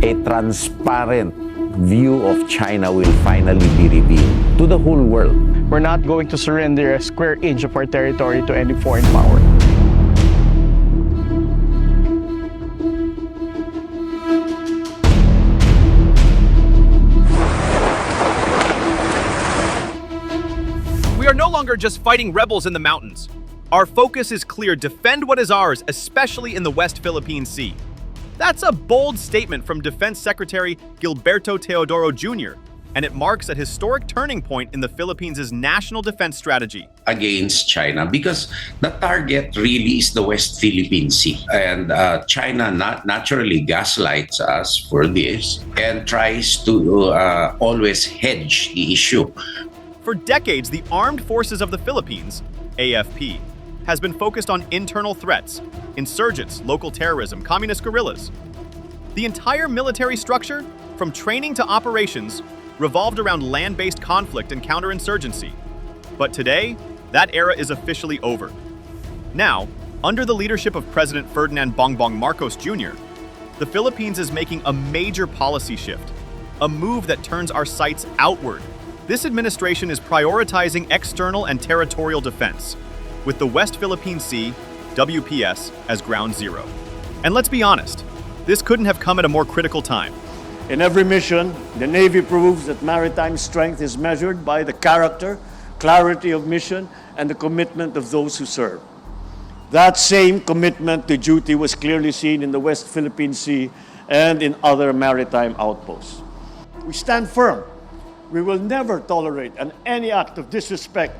a transparent view of China will finally be revealed to the whole world. We're not going to surrender a square inch of our territory to any foreign power. We are no longer just fighting rebels in the mountains. Our focus is clear: defend what is ours, especially in the West Philippine Sea. That's a bold statement from Defense Secretary Gilberto Teodoro Jr., and it marks a historic turning point in the Philippines' national defense strategy. Against China, because the target really is the West Philippine Sea. And China naturally gaslights us for this and tries to always hedge the issue. For decades, the Armed Forces of the Philippines, AFP, has been focused on internal threats: insurgents, local terrorism, communist guerrillas. The entire military structure, from training to operations, revolved around land-based conflict and counterinsurgency. But today, that era is officially over. Now, under the leadership of President Ferdinand Bongbong Marcos Jr., the Philippines is making a major policy shift, a move that turns our sights outward. This administration is prioritizing external and territorial defense, with the West Philippine Sea, WPS, as ground zero. And let's be honest, this couldn't have come at a more critical time. In every mission, the Navy proves that maritime strength is measured by the character, clarity of mission, and the commitment of those who serve. That same commitment to duty was clearly seen in the West Philippine Sea and in other maritime outposts. We stand firm. We will never tolerate any act of disrespect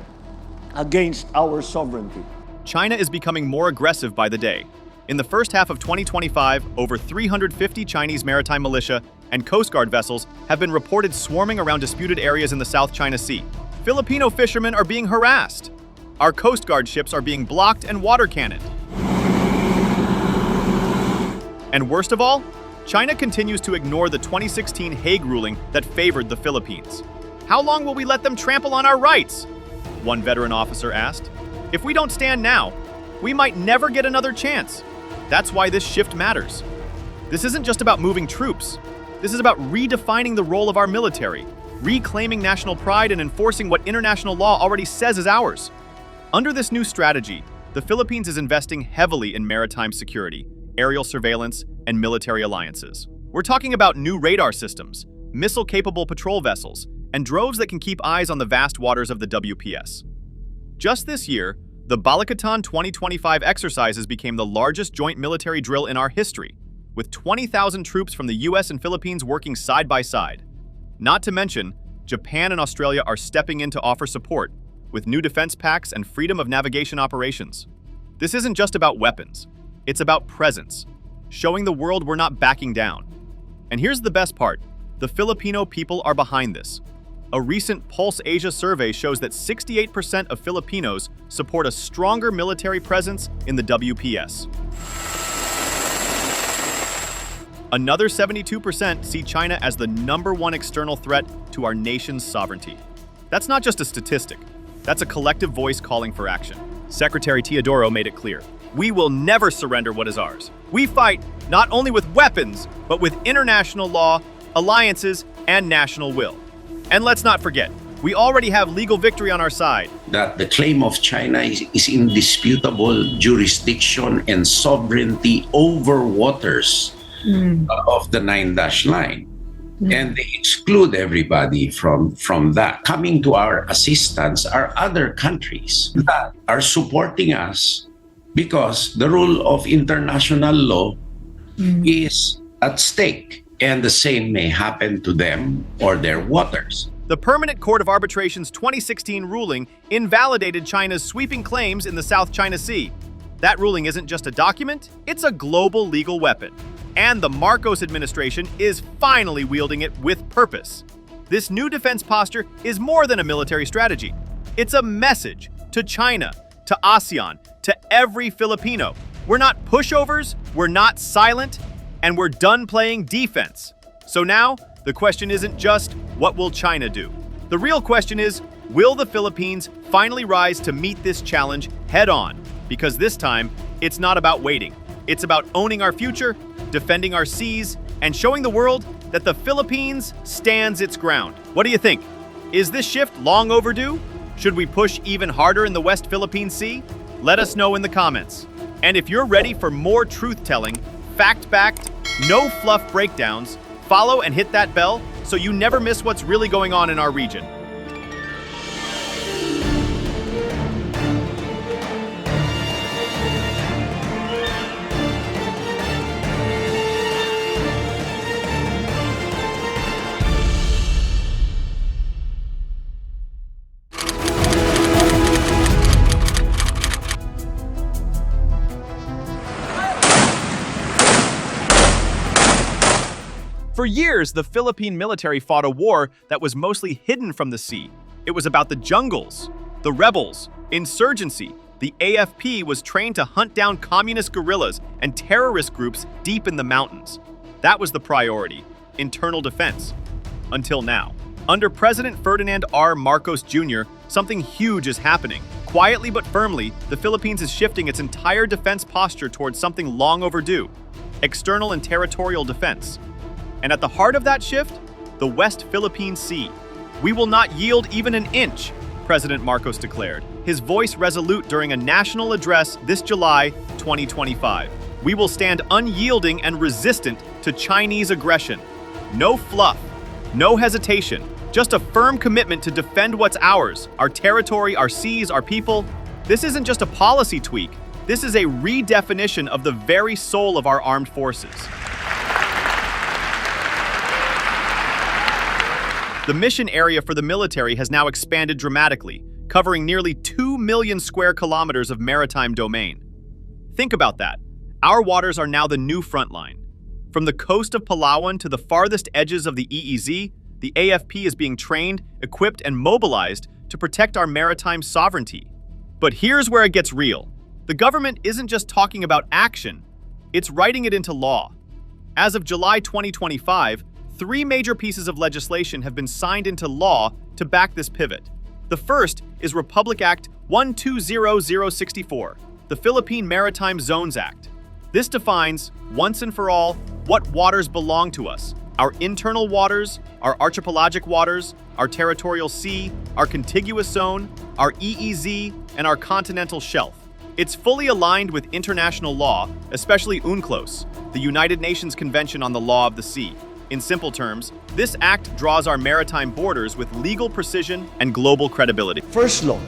against our sovereignty. China is becoming more aggressive by the day. In the first half of 2025, over 350 Chinese maritime militia and Coast Guard vessels have been reported swarming around disputed areas in the South China Sea. Filipino fishermen are being harassed. Our Coast Guard ships are being blocked and water cannoned. And worst of all, China continues to ignore the 2016 Hague ruling that favored the Philippines. How long will we let them trample on our rights? One veteran officer asked. If we don't stand now, we might never get another chance. That's why this shift matters. This isn't just about moving troops. This is about redefining the role of our military, reclaiming national pride, and enforcing what international law already says is ours. Under this new strategy, the Philippines is investing heavily in maritime security, aerial surveillance, and military alliances. We're talking about new radar systems, missile-capable patrol vessels, and droves that can keep eyes on the vast waters of the WPS. Just this year, the Balikatan 2025 exercises became the largest joint military drill in our history, with 20,000 troops from the US and Philippines working side by side. Not to mention, Japan and Australia are stepping in to offer support, with new defense packs and freedom of navigation operations. This isn't just about weapons, it's about presence, showing the world we're not backing down. And here's the best part: the Filipino people are behind this. A recent Pulse Asia survey shows that 68% of Filipinos support a stronger military presence in the WPS. Another 72% see China as the #1 external threat to our nation's sovereignty. That's not just a statistic, that's a collective voice calling for action. Secretary Teodoro made it clear: we will never surrender what is ours. We fight not only with weapons, but with international law, alliances, and national will. And let's not forget, we already have legal victory on our side. That the claim of China is indisputable jurisdiction and sovereignty over waters of the 9-dash line. And they exclude everybody from that. Coming to our assistance are other countries that are supporting us because the rule of international law is at stake. And the same may happen to them or their waters. The Permanent Court of Arbitration's 2016 ruling invalidated China's sweeping claims in the South China Sea. That ruling isn't just a document, it's a global legal weapon. And the Marcos administration is finally wielding it with purpose. This new defense posture is more than a military strategy. It's a message to China, to ASEAN, to every Filipino. We're not pushovers, we're not silent, and we're done playing defense. So now, the question isn't just, what will China do? The real question is, will the Philippines finally rise to meet this challenge head on? Because this time, it's not about waiting. It's about owning our future, defending our seas, and showing the world that the Philippines stands its ground. What do you think? Is this shift long overdue? Should we push even harder in the West Philippine Sea? Let us know in the comments. And if you're ready for more truth-telling, fact-backed, no fluff breakdowns, follow and hit that bell so you never miss what's really going on in our region. For years, the Philippine military fought a war that was mostly hidden from the sea. It was about the jungles, the rebels, insurgency. The AFP was trained to hunt down communist guerrillas and terrorist groups deep in the mountains. That was the priority, internal defense. Until now. Under President Ferdinand R. Marcos Jr., something huge is happening. Quietly but firmly, the Philippines is shifting its entire defense posture towards something long overdue: external and territorial defense. And at the heart of that shift, the West Philippine Sea. We will not yield even an inch, President Marcos declared, his voice resolute during a national address this July 2025. We will stand unyielding and resistant to Chinese aggression. No fluff, no hesitation, just a firm commitment to defend what's ours, our territory, our seas, our people. This isn't just a policy tweak. This is a redefinition of the very soul of our armed forces. The mission area for the military has now expanded dramatically, covering nearly 2 million square kilometers of maritime domain. Think about that. Our waters are now the new front line. From the coast of Palawan to the farthest edges of the EEZ, the AFP is being trained, equipped, and mobilized to protect our maritime sovereignty. But here's where it gets real. The government isn't just talking about action, it's writing it into law. As of July 2025, 3 major pieces of legislation have been signed into law to back this pivot. The first is Republic Act 120064, the Philippine Maritime Zones Act. This defines, once and for all, what waters belong to us: our internal waters, our archipelagic waters, our territorial sea, our contiguous zone, our EEZ, and our continental shelf. It's fully aligned with international law, especially UNCLOS, the United Nations Convention on the Law of the Sea. In simple terms, this act draws our maritime borders with legal precision and global credibility. First law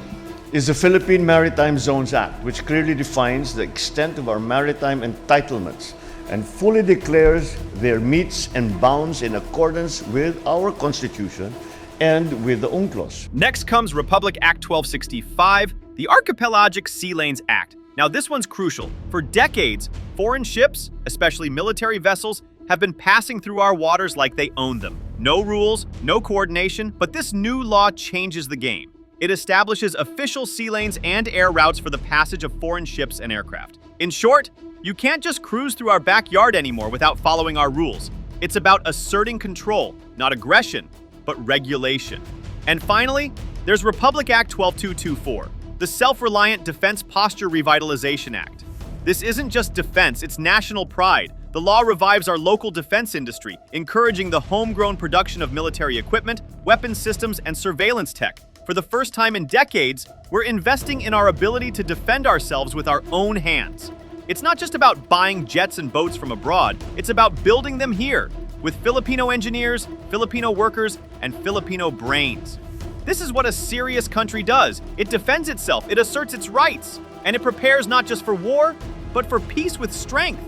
is the Philippine Maritime Zones Act, which clearly defines the extent of our maritime entitlements and fully declares their metes and bounds in accordance with our Constitution and with the UNCLOS. Next comes Republic Act 1265, the Archipelagic Sea Lanes Act. Now this one's crucial. For decades, foreign ships, especially military vessels, have been passing through our waters like they own them. No rules, no coordination, but this new law changes the game. It establishes official sea lanes and air routes for the passage of foreign ships and aircraft. In short, you can't just cruise through our backyard anymore without following our rules. It's about asserting control, not aggression, but regulation. And finally, there's Republic Act 12224, the Self-Reliant Defense Posture Revitalization Act. This isn't just defense, it's national pride. The law revives our local defense industry, encouraging the homegrown production of military equipment, weapons systems, and surveillance tech. For the first time in decades, we're investing in our ability to defend ourselves with our own hands. It's not just about buying jets and boats from abroad, it's about building them here, with Filipino engineers, Filipino workers, and Filipino brains. This is what a serious country does. It defends itself, it asserts its rights, and it prepares not just for war, but for peace with strength.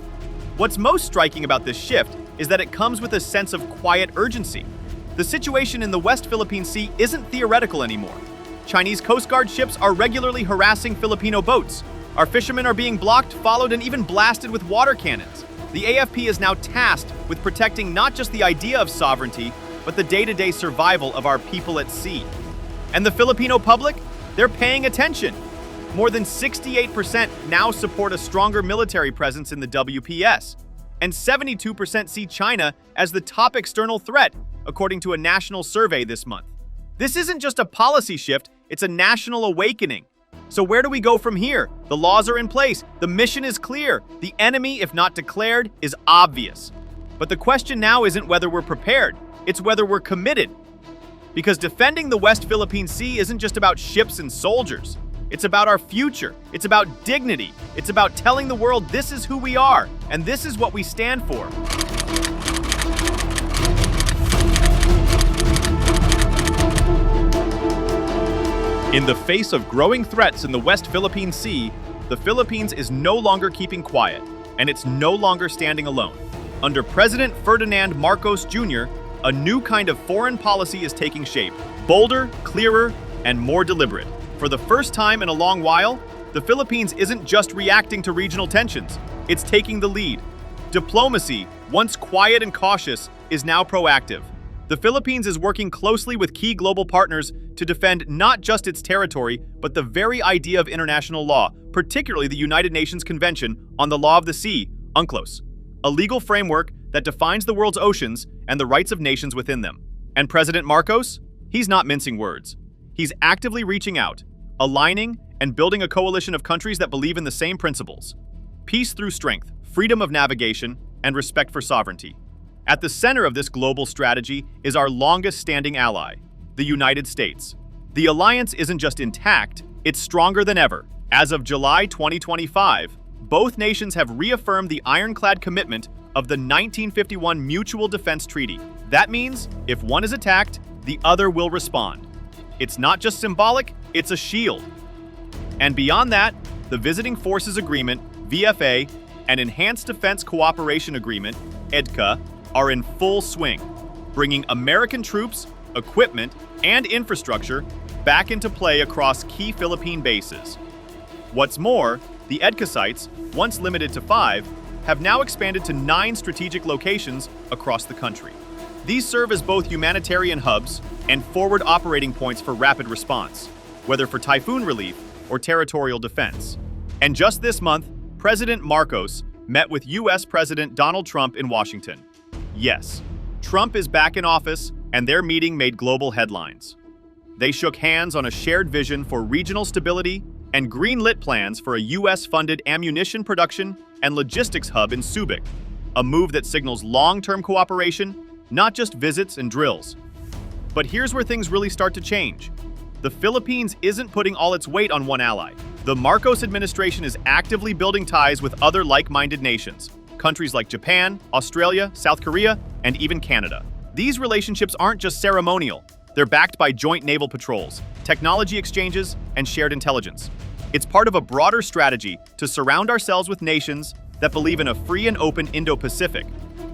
What's most striking about this shift is that it comes with a sense of quiet urgency. The situation in the West Philippine Sea isn't theoretical anymore. Chinese Coast Guard ships are regularly harassing Filipino boats. Our fishermen are being blocked, followed, and even blasted with water cannons. The AFP is now tasked with protecting not just the idea of sovereignty, but the day-to-day survival of our people at sea. And the Filipino public? They're paying attention. More than 68% now support a stronger military presence in the WPS, and 72% see China as the top external threat, according to a national survey this month. This isn't just a policy shift, it's a national awakening. So where do we go from here? The laws are in place, the mission is clear, the enemy, if not declared, is obvious. But the question now isn't whether we're prepared, it's whether we're committed. Because defending the West Philippine Sea isn't just about ships and soldiers. It's about our future. It's about dignity. It's about telling the world this is who we are, and this is what we stand for. In the face of growing threats in the West Philippine Sea, the Philippines is no longer keeping quiet, and it's no longer standing alone. Under President Ferdinand Marcos Jr., a new kind of foreign policy is taking shape, bolder, clearer, and more deliberate. For the first time in a long while, the Philippines isn't just reacting to regional tensions, it's taking the lead. Diplomacy, once quiet and cautious, is now proactive. The Philippines is working closely with key global partners to defend not just its territory, but the very idea of international law, particularly the United Nations Convention on the Law of the Sea, UNCLOS, a legal framework that defines the world's oceans and the rights of nations within them. And President Marcos? He's not mincing words. He's actively reaching out, aligning and building a coalition of countries that believe in the same principles: peace through strength, freedom of navigation, and respect for sovereignty. At the center of this global strategy is our longest-standing ally, the United States. The alliance isn't just intact, it's stronger than ever. As of July 2025, both nations have reaffirmed the ironclad commitment of the 1951 Mutual Defense Treaty. That means if one is attacked, the other will respond. It's not just symbolic, it's a shield. And beyond that, the Visiting Forces Agreement, VFA, and Enhanced Defense Cooperation Agreement, EDCA, are in full swing, bringing American troops, equipment, and infrastructure back into play across key Philippine bases. What's more, the EDCA sites, once limited to 5, have now expanded to 9 strategic locations across the country. These serve as both humanitarian hubs and forward operating points for rapid response, whether for typhoon relief or territorial defense. And just this month, President Marcos met with U.S. President Donald Trump in Washington. Yes, Trump is back in office, and their meeting made global headlines. They shook hands on a shared vision for regional stability and greenlit plans for a U.S.-funded ammunition production and logistics hub in Subic, a move that signals long-term cooperation, not just visits and drills. But here's where things really start to change. The Philippines isn't putting all its weight on one ally. The Marcos administration is actively building ties with other like-minded nations, countries like Japan, Australia, South Korea, and even Canada. These relationships aren't just ceremonial. They're backed by joint naval patrols, technology exchanges, and shared intelligence. It's part of a broader strategy to surround ourselves with nations that believe in a free and open Indo-Pacific,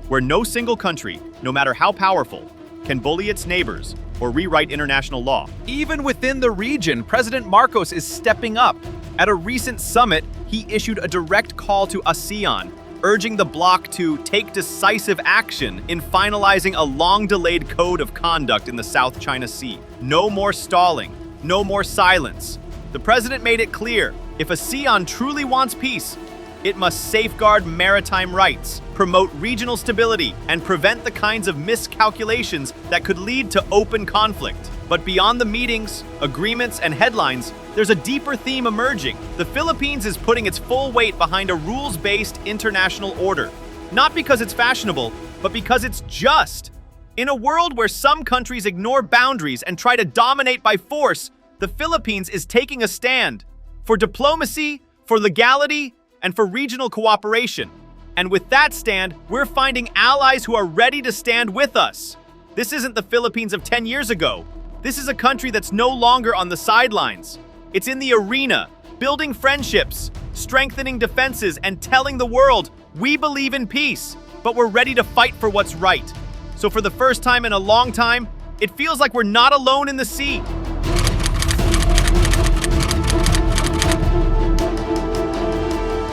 where no single country, no matter how powerful, can bully its neighbors or rewrite international law. Even within the region, President Marcos is stepping up. At a recent summit, he issued a direct call to ASEAN, urging the bloc to take decisive action in finalizing a long-delayed code of conduct in the South China Sea. No more stalling, no more silence. The president made it clear, if ASEAN truly wants peace, it must safeguard maritime rights, promote regional stability, and prevent the kinds of miscalculations that could lead to open conflict. But beyond the meetings, agreements, and headlines, there's a deeper theme emerging. The Philippines is putting its full weight behind a rules-based international order. Not because it's fashionable, but because it's just. In a world where some countries ignore boundaries and try to dominate by force, the Philippines is taking a stand for diplomacy, for legality, and for regional cooperation. And with that stand, we're finding allies who are ready to stand with us. This isn't the Philippines of 10 years ago. This is a country that's no longer on the sidelines. It's in the arena, building friendships, strengthening defenses, and telling the world, we believe in peace, but we're ready to fight for what's right. So for the first time in a long time, it feels like we're not alone in the sea.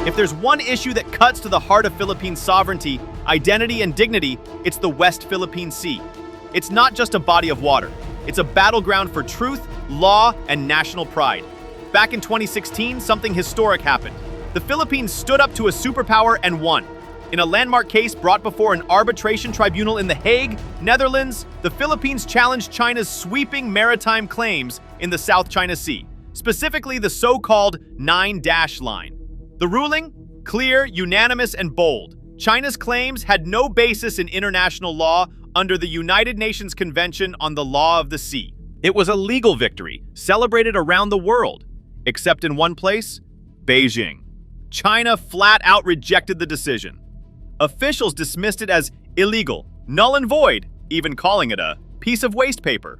If there's one issue that cuts to the heart of Philippine sovereignty, identity, and dignity, it's the West Philippine Sea. It's not just a body of water. It's a battleground for truth, law, and national pride. Back in 2016, something historic happened. The Philippines stood up to a superpower and won. In a landmark case brought before an arbitration tribunal in The Hague, Netherlands, the Philippines challenged China's sweeping maritime claims in the South China Sea, specifically the so-called 9-Line. The ruling? Clear, unanimous, and bold. China's claims had no basis in international law under the United Nations Convention on the Law of the Sea. It was a legal victory, celebrated around the world, except in one place, Beijing. China flat out rejected the decision. Officials dismissed it as illegal, null and void, even calling it a piece of waste paper.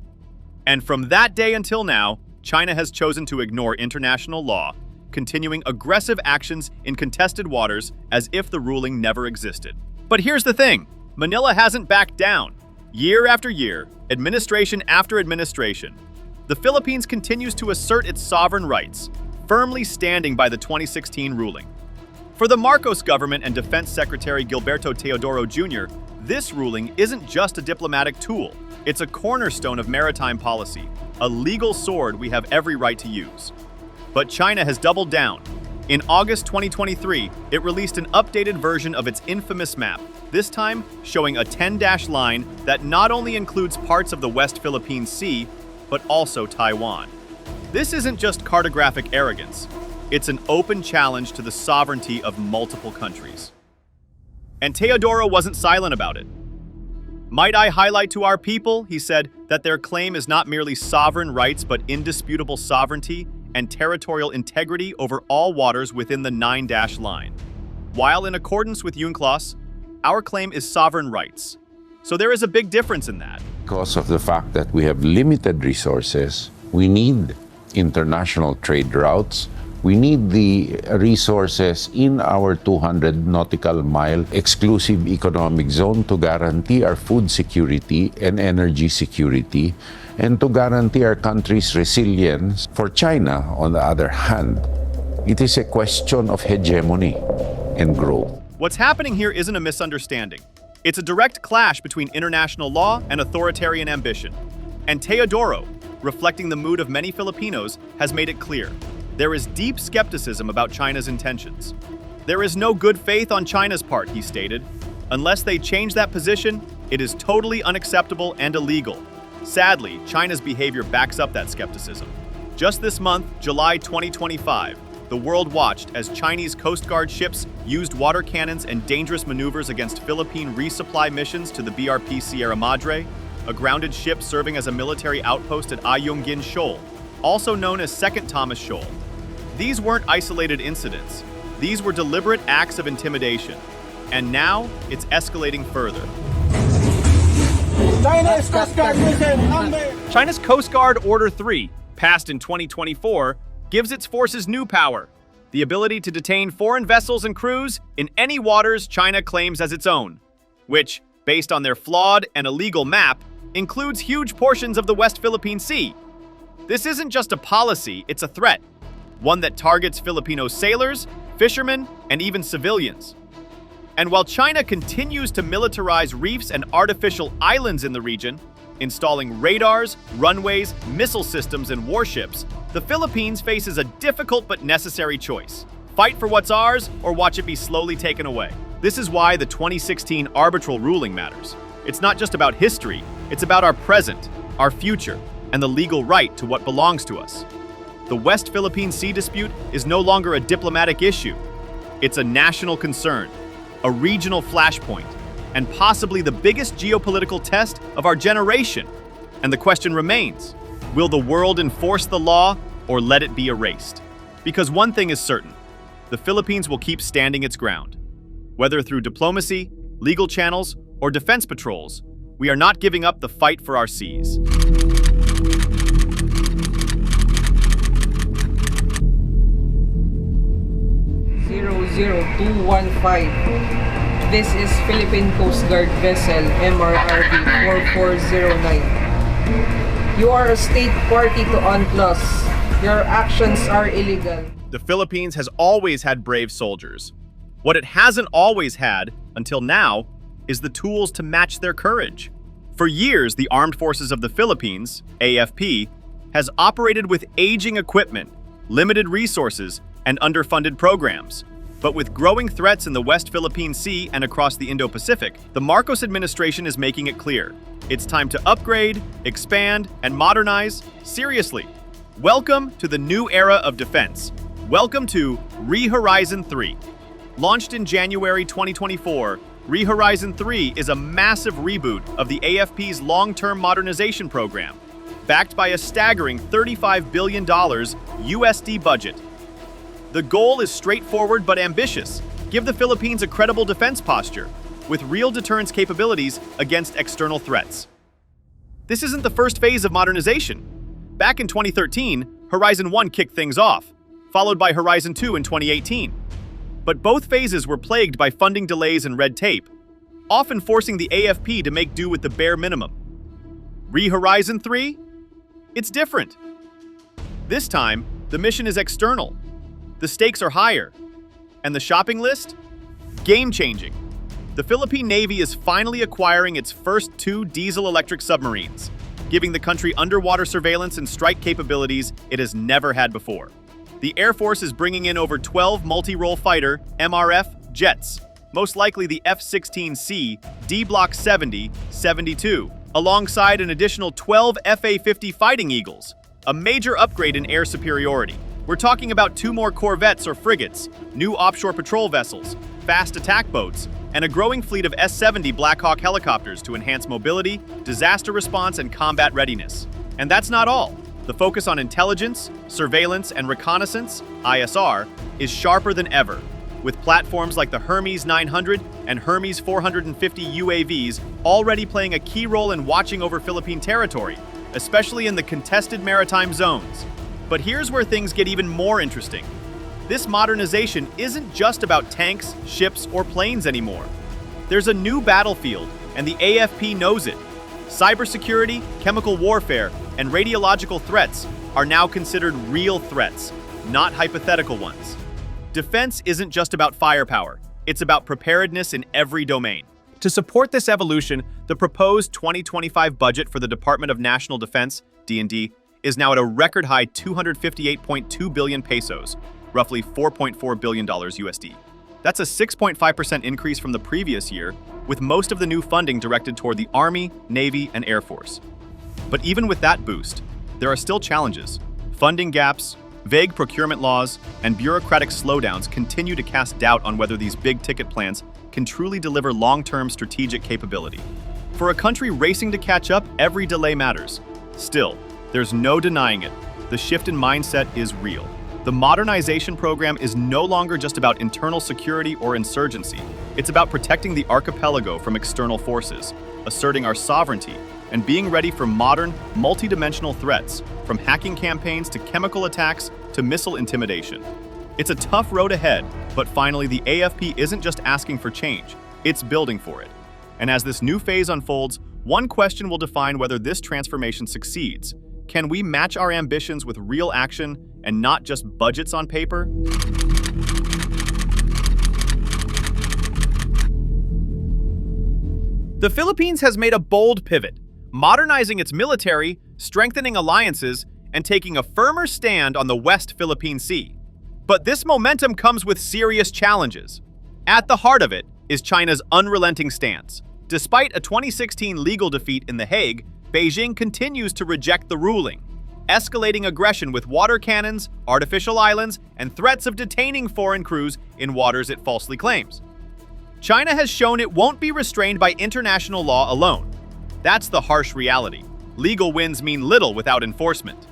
And from that day until now, China has chosen to ignore international law, continuing aggressive actions in contested waters as if the ruling never existed. But here's the thing, Manila hasn't backed down. Year after year, administration after administration, the Philippines continues to assert its sovereign rights, firmly standing by the 2016 ruling. For the Marcos government and Defense Secretary Gilberto Teodoro Jr., this ruling isn't just a diplomatic tool. It's a cornerstone of maritime policy, a legal sword we have every right to use. But China has doubled down. In August 2023, it released an updated version of its infamous map, this time showing a 10-dash line that not only includes parts of the West Philippine Sea, but also Taiwan. This isn't just cartographic arrogance. It's an open challenge to the sovereignty of multiple countries. And Teodoro wasn't silent about it. Might I highlight to our people, he said, that their claim is not merely sovereign rights but indisputable sovereignty and territorial integrity over all waters within the 9-dash line. While in accordance with UNCLOS, our claim is sovereign rights. So there is a big difference in that. Because of the fact that we have limited resources, we need international trade routes. We need the resources in our 200 nautical mile exclusive economic zone to guarantee our food security and energy security and to guarantee our country's resilience. For China, on the other hand, it is a question of hegemony and growth. What's happening here isn't a misunderstanding. It's a direct clash between international law and authoritarian ambition. And Teodoro, reflecting the mood of many Filipinos, has made it clear. There is deep skepticism about China's intentions. There is no good faith on China's part, he stated. Unless they change that position, it is totally unacceptable and illegal. Sadly, China's behavior backs up that skepticism. Just this month, July 2025, the world watched as Chinese Coast Guard ships used water cannons and dangerous maneuvers against Philippine resupply missions to the BRP Sierra Madre, a grounded ship serving as a military outpost at Ayungin Shoal, also known as Second Thomas Shoal. These weren't isolated incidents. These were deliberate acts of intimidation. And now, it's escalating further. China's Coast Guard Order 3, passed in 2024, gives its forces new power, the ability to detain foreign vessels and crews in any waters China claims as its own, which, based on their flawed and illegal map, includes huge portions of the West Philippine Sea. This isn't just a policy, it's a threat, one that targets Filipino sailors, fishermen, and even civilians. And while China continues to militarize reefs and artificial islands in the region, installing radars, runways, missile systems, and warships, the Philippines faces a difficult but necessary choice. Fight for what's ours or watch it be slowly taken away. This is why the 2016 arbitral ruling matters. It's not just about history, it's about our present, our future, and the legal right to what belongs to us. The West Philippine Sea dispute is no longer a diplomatic issue. It's a national concern, a regional flashpoint, and possibly the biggest geopolitical test of our generation. And the question remains, will the world enforce the law or let it be erased? Because one thing is certain, the Philippines will keep standing its ground. Whether through diplomacy, legal channels, or defense patrols, we are not giving up the fight for our seas. This is Philippine Coast Guard vessel MRRB 4409. You are a state party to UNCLOS. Your actions are illegal. The Philippines has always had brave soldiers. What it hasn't always had, until now, is the tools to match their courage. For years, the Armed Forces of the Philippines, AFP, has operated with aging equipment, limited resources, and underfunded programs. But with growing threats in the West Philippine Sea and across the Indo-Pacific, the Marcos administration is making it clear. It's time to upgrade, expand, and modernize seriously. Welcome to the new era of defense. Welcome to Horizon 3. Launched in January 2024, Rehorizon 3 is a massive reboot of the AFP's long-term modernization program, backed by a staggering $35 billion USD budget. The goal is straightforward but ambitious: give the Philippines a credible defense posture, with real deterrence capabilities against external threats. This isn't the first phase of modernization. Back in 2013, Horizon 1 kicked things off, followed by Horizon 2 in 2018. But both phases were plagued by funding delays and red tape, often forcing the AFP to make do with the bare minimum. Rehorizon 3? It's different. This time, the mission is external. The stakes are higher. And the shopping list? Game-changing. The Philippine Navy is finally acquiring its first 2 diesel-electric submarines, giving the country underwater surveillance and strike capabilities it has never had before. The Air Force is bringing in over 12 multi-role fighter MRF jets, most likely the F-16C D Block 70-72, alongside an additional 12 FA-50 Fighting Eagles, a major upgrade in air superiority. We're talking about 2 more corvettes or frigates, new offshore patrol vessels, fast attack boats, and a growing fleet of S-70 Black Hawk helicopters to enhance mobility, disaster response, and combat readiness. And that's not all. The focus on intelligence, surveillance, and reconnaissance, ISR, is sharper than ever, with platforms like the Hermes 900 and Hermes 450 UAVs already playing a key role in watching over Philippine territory, especially in the contested maritime zones. But here's where things get even more interesting. This modernization isn't just about tanks, ships, or planes anymore. There's a new battlefield, and the AFP knows it. Cybersecurity, chemical warfare, and radiological threats are now considered real threats, not hypothetical ones. Defense isn't just about firepower, it's about preparedness in every domain. To support this evolution, the proposed 2025 budget for the Department of National Defense, D&D, is now at a record high 258.2 billion pesos, roughly $4.4 billion USD. That's a 6.5% increase from the previous year, with most of the new funding directed toward the Army, Navy, and Air Force. But even with that boost, there are still challenges. Funding gaps, vague procurement laws, and bureaucratic slowdowns continue to cast doubt on whether these big-ticket plans can truly deliver long-term strategic capability. For a country racing to catch up, every delay matters. Still, there's no denying it. The shift in mindset is real. The modernization program is no longer just about internal security or insurgency. It's about protecting the archipelago from external forces, asserting our sovereignty, and being ready for modern, multidimensional threats, from hacking campaigns to chemical attacks to missile intimidation. It's a tough road ahead, but finally the AFP isn't just asking for change, it's building for it. And as this new phase unfolds, one question will define whether this transformation succeeds. Can we match our ambitions with real action and not just budgets on paper? The Philippines has made a bold pivot, modernizing its military, strengthening alliances, and taking a firmer stand on the West Philippine Sea. But this momentum comes with serious challenges. At the heart of it is China's unrelenting stance. Despite a 2016 legal defeat in The Hague, Beijing continues to reject the ruling, escalating aggression with water cannons, artificial islands, and threats of detaining foreign crews in waters it falsely claims. China has shown it won't be restrained by international law alone. That's the harsh reality. Legal wins mean little without enforcement.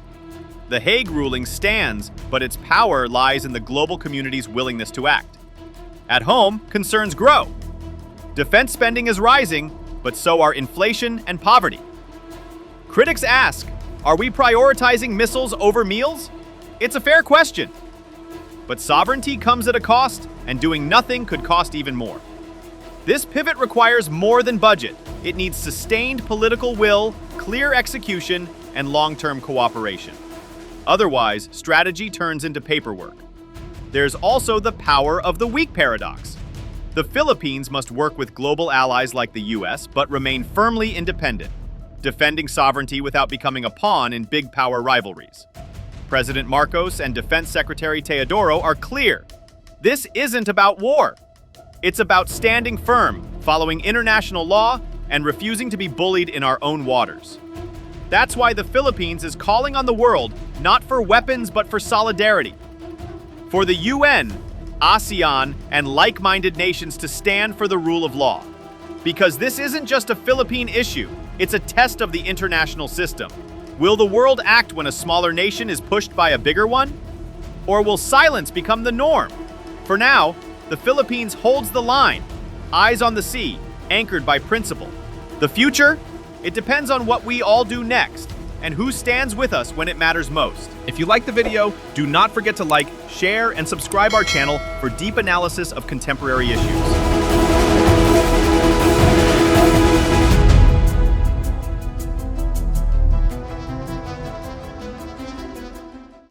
The Hague ruling stands, but its power lies in the global community's willingness to act. At home, concerns grow. Defense spending is rising, but so are inflation and poverty. Critics ask, are we prioritizing missiles over meals? It's a fair question. But sovereignty comes at a cost, and doing nothing could cost even more. This pivot requires more than budget. It needs sustained political will, clear execution, and long-term cooperation. Otherwise, strategy turns into paperwork. There's also the power of the weak paradox. The Philippines must work with global allies like the US, but remain firmly independent, defending sovereignty without becoming a pawn in big power rivalries. President Marcos and Defense Secretary Teodoro are clear. This isn't about war. It's about standing firm, following international law, and refusing to be bullied in our own waters. That's why the Philippines is calling on the world not for weapons but for solidarity. For the UN, ASEAN, and like-minded nations to stand for the rule of law. Because this isn't just a Philippine issue, it's a test of the international system. Will the world act when a smaller nation is pushed by a bigger one? Or will silence become the norm? For now, the Philippines holds the line, eyes on the sea, anchored by principle. The future? It depends on what we all do next, and who stands with us when it matters most. If you liked the video, do not forget to like, share, and subscribe our channel for deep analysis of contemporary issues.